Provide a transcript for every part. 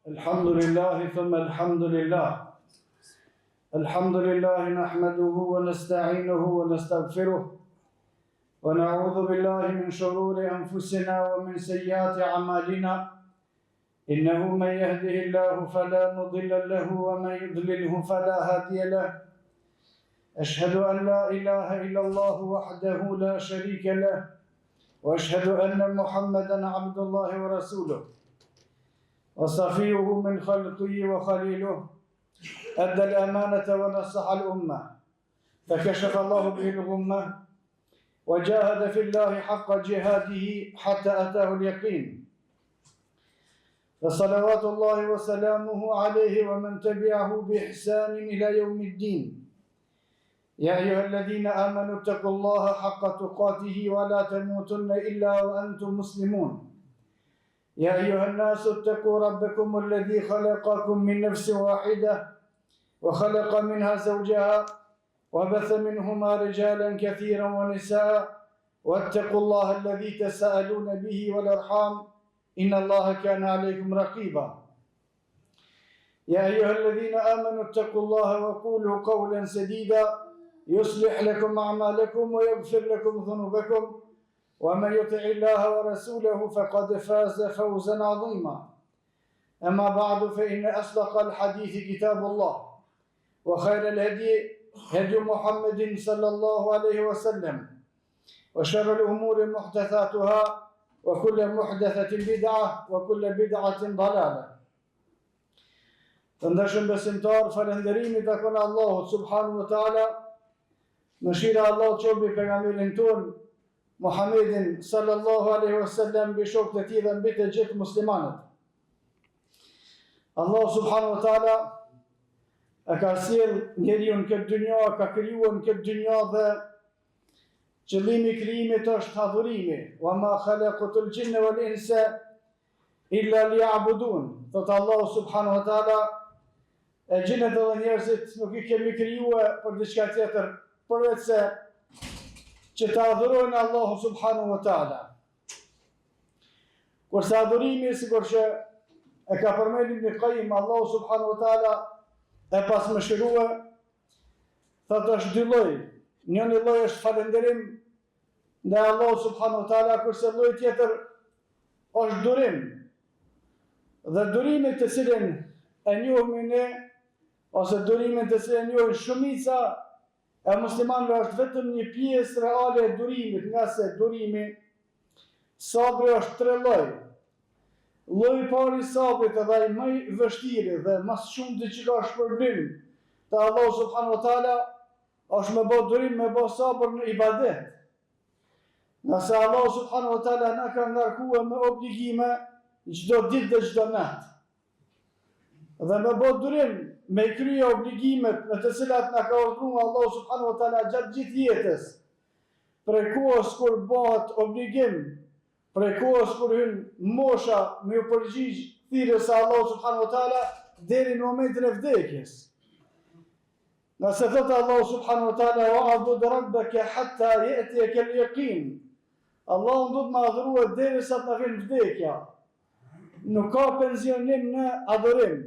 الحمد لله ثم الحمد لله الحمد لله نحمده ونستعينه ونستغفره ونعوذ بالله من شرور أنفسنا ومن سيئات أعمالنا إنه من يهده الله فلا مضل له ومن يضلله فلا هادي له أشهد أن لا إله إلا الله وحده لا شريك له وأشهد أن محمدا عبد الله ورسوله وصفيه من خلقه وخليله أدى الأمانة ونصح الأمة فكشف الله به الغمة وجاهد في الله حق جهاده حتى أتاه اليقين فصلوات الله وسلامه عليه ومن تبعه بإحسان إلى يوم الدين يا أيها الذين آمنوا اتقوا الله حق تقاته ولا تموتن إلا وأنتم مسلمون يا أيها الناس اتقوا ربكم الذي خلقكم من نفس واحدة وخلق منها زوجها وبث منهما رجالا كثيرا ونساء واتقوا الله الذي تساءلون به والأرحام إن الله كان عليكم رقيبا يا أيها الذين آمنوا اتقوا الله وقولوا قولا سديدا يصلح لكم أعمالكم ويغفر لكم ذنوبكم ومن يطع الله ورسوله فقد فاز فوزا عظيما أما بعد فإن أصدق الحديث كتاب الله وخير الهدي هدي محمد صلى الله عليه وسلم وشر الأمور محدثاتها وكل محدثة بدعة وكل بدعة ضلالة Ndërshëm besimtar, falënderimi takon Allahut subhanahu wa taala. Mëshira e Allahut qobi pejgamberin ton Muhammedin sallallahu alaihi wasallam, mbi shokët e tij dhe mbi të gjithë muslimanët. Allah subhanahu wa taala e ka sjell njeriu në këtë dynjë, ka krijuar në këtë dynjë dhe qëllimi i krijimit është adhurimi. Wa ma khalaqtul jinna wal insa illa liya'budun. Thot Allah subhanahu wa taala, e gjinët dhe njerëzit nuk i kemi krijuar për diçka tjetër, përveç se që të adhurojnë Allahu subhanahu wa taala. Kurse adhurimi, sikur që e ka përmendur Ibn Qayyim, Allahu subhanahu wa taala e pasmëshirua, thotë është dy lloj. Njëri lloj është falënderim ndaj Allahu subhanahu wa taala, kurse lloji tjetër është durim. Dhe durimi të cilin e njohim ne, ose durimin të cilin e njohin shumica e muslimanëve, është vetëm një pjesë reale e durimit, nga se durimi, sabri është tre lloj. Lloji i parë i sabrit, edhe ai më i vështirë dhe më shumë të që ka shpërblim te Allahu subhanahu wa taala, është me bë durim, me bë sabër në ibadet. Nëse Allahu subhanahu wa taala na ka ngarkuar me obligime çdo ditë dhe çdo natë. Dhe me bë durim, me krye obligimet në të cilat na ka urdhëruar Allahu subhanahu wa taala gjatë gjithë jetës. Prej kohës kur bëhet obligim, prej kohës kur hyn mosha me u përgjigj thirrjes së Allahu subhanahu wa taala deri në momentin e vdekjes. Nëse thotë Allahu subhanahu wa taala wa'bud rabbaka hatta ya'tiyaka al-yaqin. Allahu do të më adhurohet derisa të na vjen vdekja. Nuk ka pensionim në adhurim.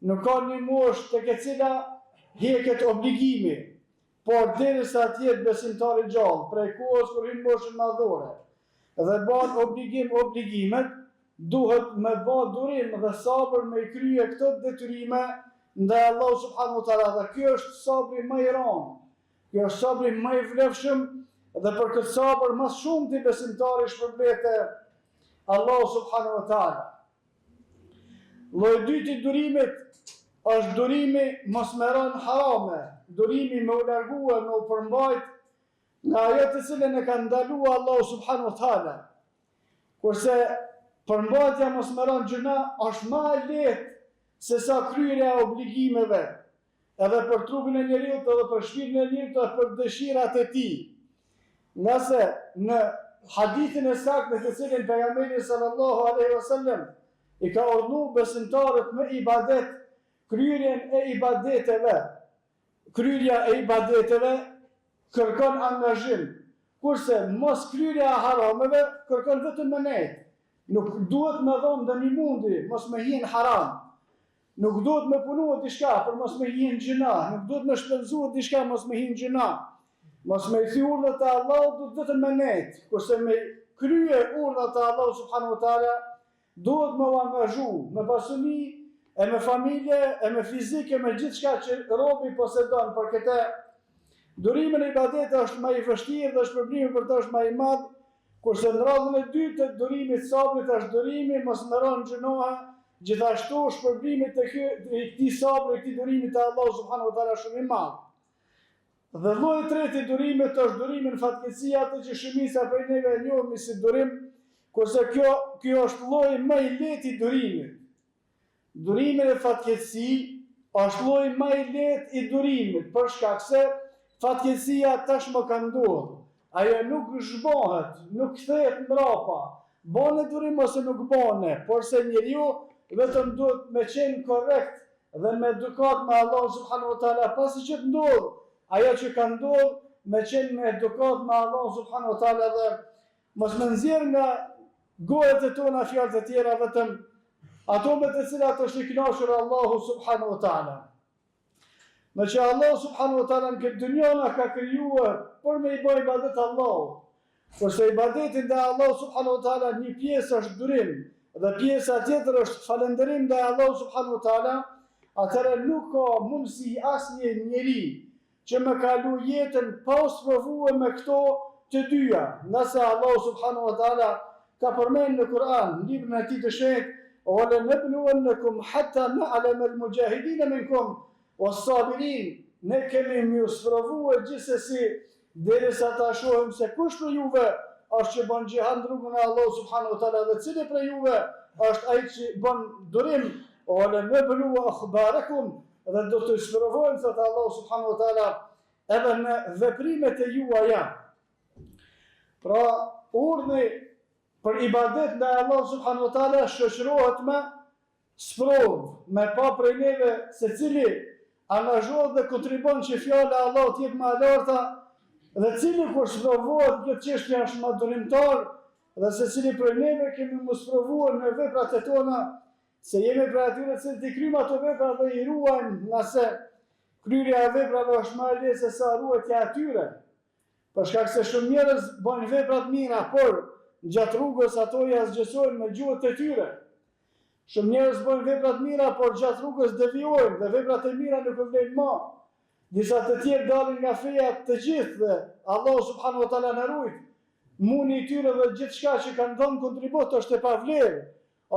Nuk ka një moshë tek e cila hjeket obligimi, por derisa të jetë besimtar i gjallë, prej kohës kur hyn moshën madhore, dhe bën obligimet, duhet me bë durim dhe sabër me i krye këto detyrime ndaj Allahu subhanahu wa taala. Dhe ky është sabri më i rëndë, ky është sabri më i vlefshëm, dhe për këtë sabër më shumë ti besimtari shpërblet Allahu subhanahu wa taala. Lloji i dytë i durimit është durimi mos me rënë harame, durimi me u largua, me u përmbajt nga ajo të cilën e ka ndaluar Allahu subhanahu wa taala. Kurse përmbajtja mos me rënë gjuna është më e lehtë se sa kryerja e obligimeve, edhe për trupin e njeriut, edhe për shpirtin e njeriut, edhe për dëshirat e tij. Nga se në hadithin e saktë në të cilin pejgamberi sallallahu alaihi wasallam i ka urdhëruar besimtarët me ibadet, kryerja e ibadeteve kërkon angazhim, kurse mos kryerja e harameve kërkon vetëm menet. Nuk duhet me dhomë dëni mundi, mos me hien haram. Nuk duhet me punu diçka për mos me hien gjëna. Nuk duhet me shpenzu diçka mos me hien gjëna. Mos me thi urdhët e Allahut duhet vetëm menet. Kurse me krye urdhët e Allahut subhanahu wa taala duhet me u angazhu me pasuni, e me familje, e me fizike, me gjithë shka që robi posedon, për këte durimin e ibadet është ma i vështirë dhe shpërblimi për të është ma i madh, kurse në radhën e dytë të durimit sabrit është durimi mos më rënë gjënohe, gjithashtu shpërblimi të këtij sabri, këtij durimit të Allahu subhanahu wa taala shumë i madh. Dhe lloji i tretë i durimit është durimi në fatkeqësi, atë që shumica prej neve e njohim si durim, kurse kjo është lloji më i lehtë i durimit. Durimi në fatkeqësi është lloji më i lehtë i durimit, për shkak se fatkeqësia tashmë ka ndodhur. Ajo nuk zhbohet, nuk kthehet mbrapa. Bane durim ose nuk bane, por se njeriu vetëm duhet me qenë korrekt dhe me edukat me Allah subhanahu wa taala pasi që të ndodhë ajo që ka ndodhur, me qenë me edukat me Allah subhanahu wa taala dhe mos më nxjerr nga gojet e tona fjalët e tjera vetëm ato me të cilat është i kënaqur Allahu subhanahu wa taala. Me që Allah subhanahu wa taala në këtë dynjë ka krijuar për me i bëj ibadet Allahut. Kurse ibadetin ndaj Allahut subhanahu wa taala një pjesë është durim dhe pjesa tjetër është falënderim ndaj Allahut subhanahu wa taala, atëherë nuk ka mundësi asnjë njeri që me kalu jetën pa u sprovuar me këto të dyja. Nëse Allahu subhanahu wa taala ka përmendur në Kur'an, në librin e tij të shenjtë, وَلَنَبْلُوَنَّكُمْ حَتَّى نَعْلَمَ الْمُجَاهِدِينَ مِنْكُمْ وَالصَّابِرِينَ. Ne kemi mju sprovuar gjithsesi derisa ta shohim se kush për juve është që bën xhihad në rrugën e Allahut subhanahu wa taala dhe cili për juve është ai që bën durim. وَلَنَبْلُوَ أَخْبَارَكُمْ. Dhe do të sprovojmë thot Allahu subhanahu wa taala edhe në veprimet e juaja. Pra urdhni për ibadet ndaj Allahut subhanahu wa taala shoqërohet me sprovë, me pa prej neve secili angazhohet dhe kontribon që fjala e Allahut jetë më e larta dhe cili kur sprovohet këtë çështje është më durimtar dhe secili prej neve kemi mos provuar në veprat e tona se jemi prej atyre që të kryjmë ato vepra dhe i ruajmë, nëse kryerja e veprave është më e lehtë se sa ruajtja e tyre. Për shkak se shumë njerëz bëjnë vepra të mira, por gjatë rrugës ato ja zgjësojnë me gjuhët e tyre. Shumë njerëz bëjnë vepra të mira, por gjatë rrugës devijojnë dhe veprat e mira nuk vlen më. Disa të tjerë dalin nga feja të gjithë dhe Allahu subhanahu wa taala na ruaj. Muni i tyre dhe gjithçka që kanë dhënë kontribut është e pavlerë,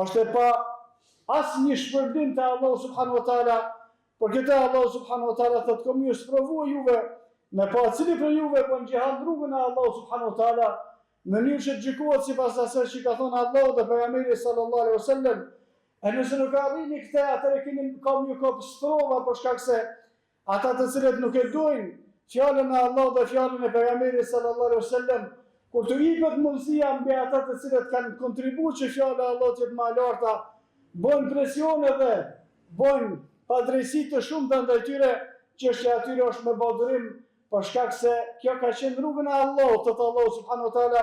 është e pa asnjë shpërblim te Allahu subhanahu wa taala. Por këtë Allahu subhanahu wa taala thotë kom ju sprovoj juve me pa cili për juve bën xhihad në rrugën e Allahu subhanahu wa taala në mënyrë që të gjykohet sipas asaj që ka thënë Allahu dhe pejgamberi sallallahu alaihi wasallam. E nëse nuk arrini këtë, atëherë keni kam ju kop sprova për shkak se ata të cilët nuk e dojnë fjalën e Allahut dhe fjalën e pejgamberit sallallahu alaihi wasallam, kur të hipet mundësia mbi ata të cilët kanë kontribuar që fjala e Allahut jetë më e larta, bën presion edhe bën padrejsi të shumta ndaj tyre, çështja e tyre është me badurim për shkak se kjo ka qenë rrugën e Allahut, thotë Allahu subhanahu wa taala,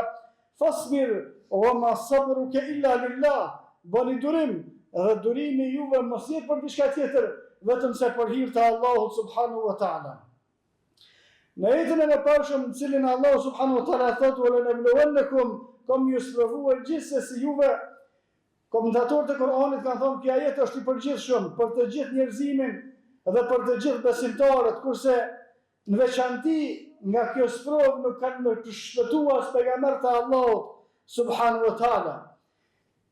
fasbir wa ma sabruka illa lillah. Bëni durim, dhe durimi juve mos jetë për diçka tjetër, vetëm se për hir të Allahut subhanahu wa taala. Në jetën e mëparshëm, në cilin Allahu subhanahu wa taala thotë وَلَنَبْلُوَنَّكُمْ, kam ju sprovuar gjithsesi juve. Komentatorët e Kur'anit kanë thënë që ajeti është i përgjithshëm për të gjithë njerëzimin dhe për të gjithë besimtarët, kurse në veçanti nga kjo sprovë nuk kanë më të shpëtuar as pejgamberët e Allahut subhanahu wa taala.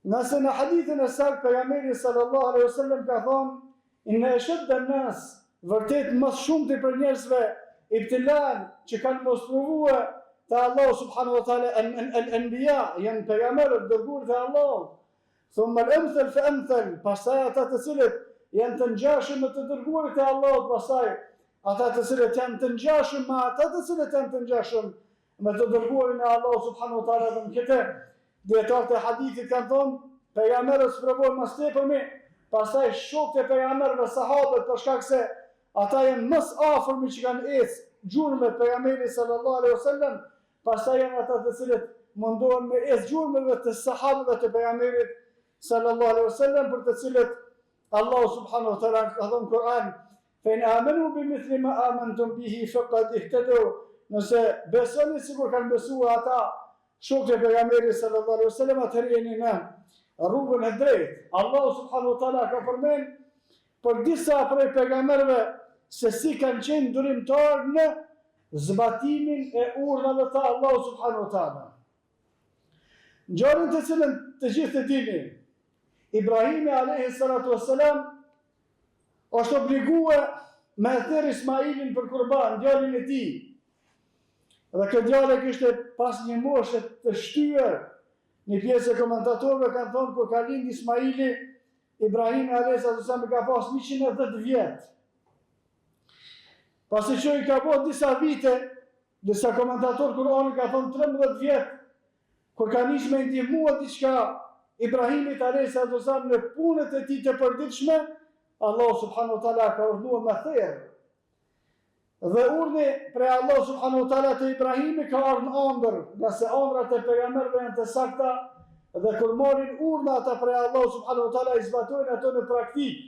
Nëse në hadithin e saktë pejgamberi sallallahu alaihi wasallam ka thënë inna ashadda an-nas, vërtet më shumti për njerëzve ibtilan që kanë mos provuar te Allahu subhanahu wa taala al-anbiya, janë pejgamberët dërguar te Allahu. Thumma al-amthal fa amthal, pastaj ata të cilët janë të ngjashëm me të dërguarit e Allahut, pastaj ata të cilët janë të ngjashëm me ata të cilët janë të ngjashëm me të dërguarin e Allahut subhanahu wa taala. Dhe këtë dietarët e hadithit kanë thonë pejgamberët sprovojnë më tepërmi, pastaj shokët e pejgamberëve sahabët, për shkak se ata janë më afërmi që kanë ecë gjurmë pejgamberit sallallahu alaihi wasallam, pastaj janë ata të cilët mundohen me gjurmëve të sahabëve të pejgamberit sallallahu alaihi wasallam, për të cilët Allahu subhanahu wa taala ka thënë në Kur'an: "Fa in amanu bimithli ma amantum bihi faqad ihtadaw." Nëse besoni sikur kanë besuar ata shokët e pejgamberit sallallahu alaihi wasallam, atëherë jeni në rrugën e drejtë. Allahu subhanahu wa taala ka përmend për disa prej pejgamberëve se si kanë qenë durimtarë në zbatimin e urdhave të Allahu subhanahu wa taala. Ngjarjen të cilën të gjithë e dini, Ibrahimi alayhi salatu wassalam është obliguar me thirr Ismailin për kurban, djalin e tij. Dhe kjo djalë kishte pas një moshe të shtyër. Një pjesë e komentatorëve kanë thonë kur ka lind Ismaili, Ibrahimi alayhi salatu wassalam ka pas 110 vjet. Pasi që i ka bërë disa vite, disa komentatorë Kur'anit ka thonë 13 vjet, kur ka nisë me ndihmua diçka Ibrahimit alayhi salatu wassalam në punët e tij të përditshme, Allahu subhanahu wa taala ka urdhëruar me thirr. Dhe urdhë prej Allahu subhanahu wa taala te Ibrahimi ka ardhur në ëndër, nëse ëndrat e pejgamberëve janë të sakta dhe kur morin urdhë ata prej Allahu subhanahu wa taala i zbatojnë ato në praktikë.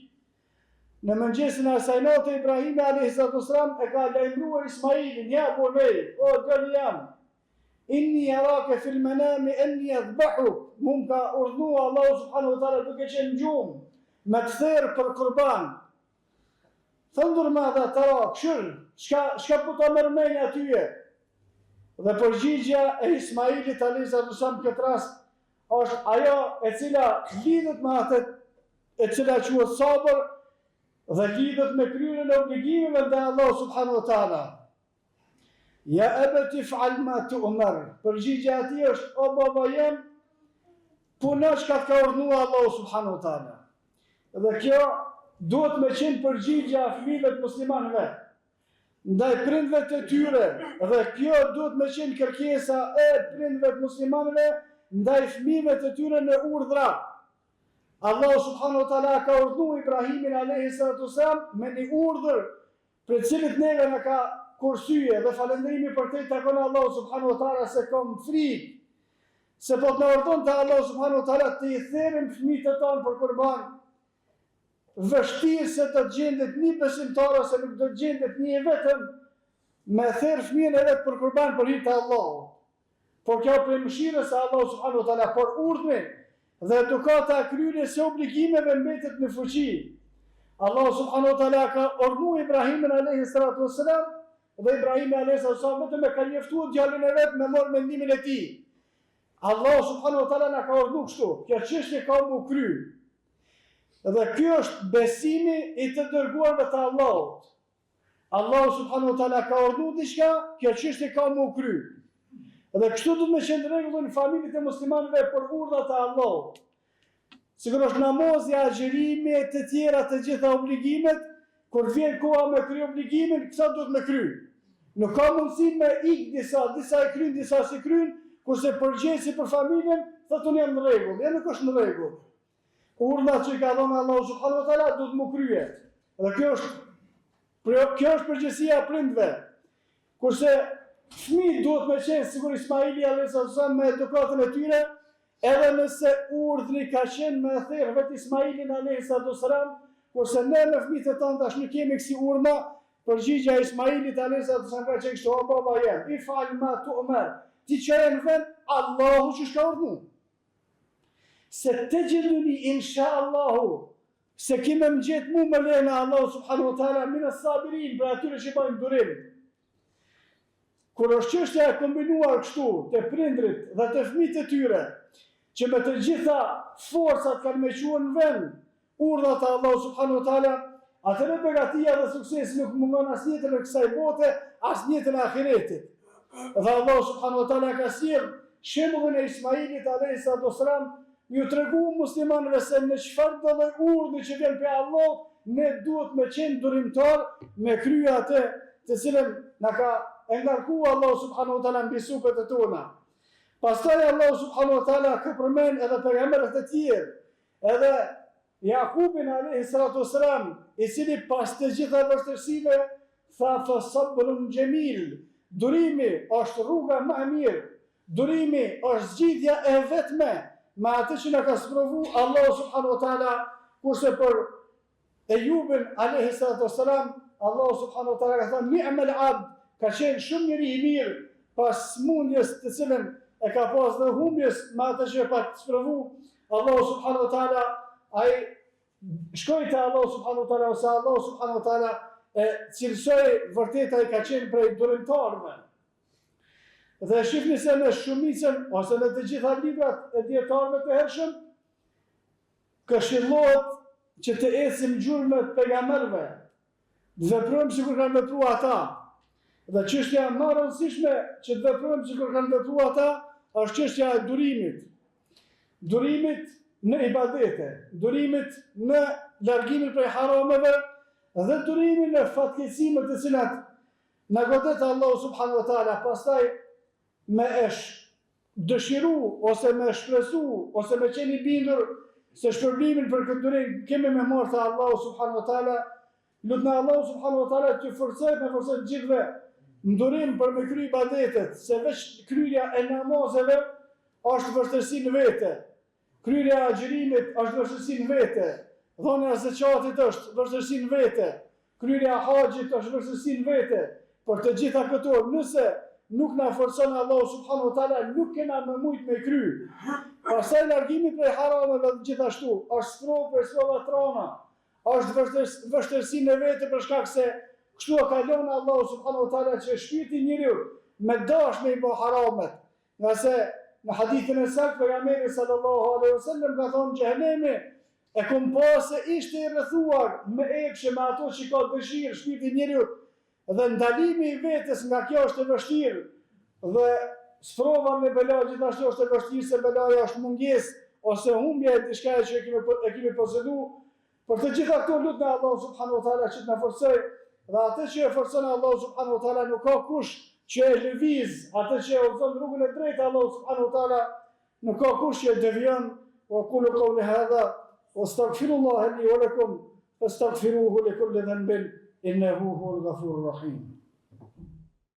Në mëngjesin e asaj note Ibrahimi alayhi salatu wassalam e ka lajmëruar Ismailin: "Ja bunay, o djali jam, inni araka fil manami anni adhbahuk." Mund ka urdhëruar Allahu subhanahu wa taala duke qenë në gjumë me të therë për kurban. Thëndur ma dhe të ra, shka po të mërmenja atyje? Dhe përgjigja e Ismailit alayhi salatu wassalam këtë rast është ajo e cila lidhet me atë e cila quhet sabër dhe lidhet me kryerjen e obligimeve ndaj Allahut subhanahu wa taala. Ja abati fa'al ma tu'mar. Përgjigja e tij është: o baba jem, puno çka ka urdhëruar Allahu subhanahu wa taala. Dhe kjo duhet me qenë përgjigja e fëmijëve të muslimanëve ndaj prindve të tyre, dhe kjo duhet me qenë kërkesa e prindve të muslimanëve ndaj fëmijëve të tyre në urdhra. Allahu subhanahu wa taala ka urdhëruar Ibrahimin alayhi salatu wassalam me një urdhër për cilit neve na ka kursye, dhe falënderimi për të takon Allahu subhanahu wa taala se kam frikë se po të na urdhon te Allahu subhanahu wa taala të i therrim fëmijët e tanë për kurban. Vështirë se të gjendet një besimtar ose nuk do të gjendet një vetëm me therr fëmijën e vet për kurban për hir të Allahut. Por kjo për mëshirës e Allahu subhanahu wa taala, por urdhmi dhe edukata e kryerjes së obligimeve mbetet në fuqi. Allahu subhanahu wa taala ka urdhëruar Ibrahimin alayhi salatu wassalam, dhe Ibrahimi alayhi salatu wassalam vetëm e ka njoftuar djalin e vet me marr mendimin e tij. Allahu subhanahu wa taala na ka urdhëruar kështu, kjo çështje ka u kry. Dhe kjo është besimi i të dërguarve të Allahut. Allahu subhanahu wa taala ka urdhëruar diçka, kjo çështje ka u kry. Dhe kështu do të më qenë rregull në familjet e muslimanëve për urdhat e Allahut. Sigurisht namazi, agjerimi e të tjera të gjitha obligimet, kur vjen koha me kry obligimin, kësa duhet me kry. Nuk ka mundësi me ik disa e kryn, disa si kryn, kurse përgjesi për familjen, thotë unë jam në rregull, ja nuk është në rregull. Urdhat që ka dhënë Allahu subhanahu wa taala duhet mu krye. Dhe kjo është përgjegjësia e prindve. Kurse fëmijët duhet me qenë sigur Ismaili alayhi salatu me edukatën e tyre, edhe nëse urdhri ka qenë me therr vetë Ismailin alayhi salatu, kurse ne me fëmijët e tanë tash nuk kemi kësi urdhma, përgjigja e Ismailit alayhi salatu ka qenë kështu: o baba jem, ifal ma tu'mar. Ti çere në vend Allahu që ka urdhëruar. Se të gjithuni inshallahu, se kime më gjithë mu më lejnë Allahu subhanahu wa taala minë sabirin, për atyre që bajnë durim. Kur është çështja e kombinuar kështu të prindrit dhe të fëmijët e tyre, që me të gjitha forcat kanë me quhen në vend urdhat e Allahu subhanahu wa taala, atëherë begatia dhe suksesi nuk mungon as njëtën e kësaj bote, as njëtën e ahiretit. Dhe Allahu subhanahu wa taala ka sjellë shembullin e Ismailit alayhi salatu wassalam, ju tregu muslimanëve se në çfarë do lloj urdhri që vjen prej Allahut, ne duhet me qenë durimtar me krye atë të cilën na ka ngarkuar Allahu subhanahu wa taala mbi supet e tona. Pastaj Allahu subhanahu wa taala ka përmend edhe pejgamberët e tjerë, edhe Jakubin alayhi salatu wassalam, i cili pas të gjitha vështirësive tha fa sabrun jamil, Durimi është rruga më e mirë. Durimi është zgjidhja e vetme me atë që na ka sprovu Allahu subhanahu wa taala, kurse për Ejubin alayhi salatu wassalam, Allahu subhanahu wa taala ka thënë ni'mal abd, ka qenë shumë njeri i mirë pas smundjes të cilën e ka pas dhe humbjes me atë që e pa sprovu Allahu subhanahu wa taala, ai shkoi te Allahu subhanahu wa taala, ose Allahu subhanahu wa taala e cilësoi vërtet ai ka qenë prej durimtarëve. Dhe shifni se në shumicën, ose në të gjitha librat e dietarëve të hershëm, këshillohet që të ecim gjurmët pejgamberëve, të veprojmë sikur kanë vepruar ata. Dhe çështja më e rëndësishme që të veprojmë sikur kanë vepruar ata është çështja e durimit. Durimit në ibadete, durimit në largimin prej harameve dhe durimin në fatkeqësimet të cilat na godet Allahu subhanahu wa taala, pastaj me dëshiru, ose me shpresu, ose me qeni bindur se shpërblimin për këtë durim kemi me marrë të Allahu subhanahu wa taala. Lutna Allahu subhanahu wa taala të forcojë gjithve në durim për me kry ibadetet, se veç kryerja e namazeve është vështirësi në vete, kryerja e agjërimit është vështirësi në vete, dhënia e zakatit është vështirësi në vete, kryerja e haxhit është vështirësi në vete. Për të gjitha këto, nëse nuk na forcon Allahu subhanahu wa taala, nuk kena më mujt me kry. Pastaj largimi prej harameve gjithashtu është sprovë për sprova trona, është vështirësi në vete për shkak se kështu e ka lënë Allahu subhanahu wa taala që shpirti njeriu me dashme i bë haramet. Nga se në hadithin e saktë pejgamberi sallallahu alaihi wasallam ka thonë xhehenemi e kom pasë ishte i rrethuar me epshe me ato që ka dëshirë shpirti njeriu. Dhe ndalimi i vetes nga kjo është e vështirë, dhe sprova me bela gjithashtu është e vështirë, se belaja është mungesë ose humbja e diçka që e kemi posedu. Për të gjitha këto lutna Allahu subhanahu wa taala që të na forcojë, dhe atë që e forcon Allahu subhanahu wa taala nuk ka kush që e lëviz, atë që e udhëzon rrugën e drejtë Allahu subhanahu wa taala nuk ka kush që e devijon. Wa qulu qawli hadha wastaghfirullaha li wa lakum fastaghfiruhu li kulli dhanbin innahu huwal ghafurur rahim.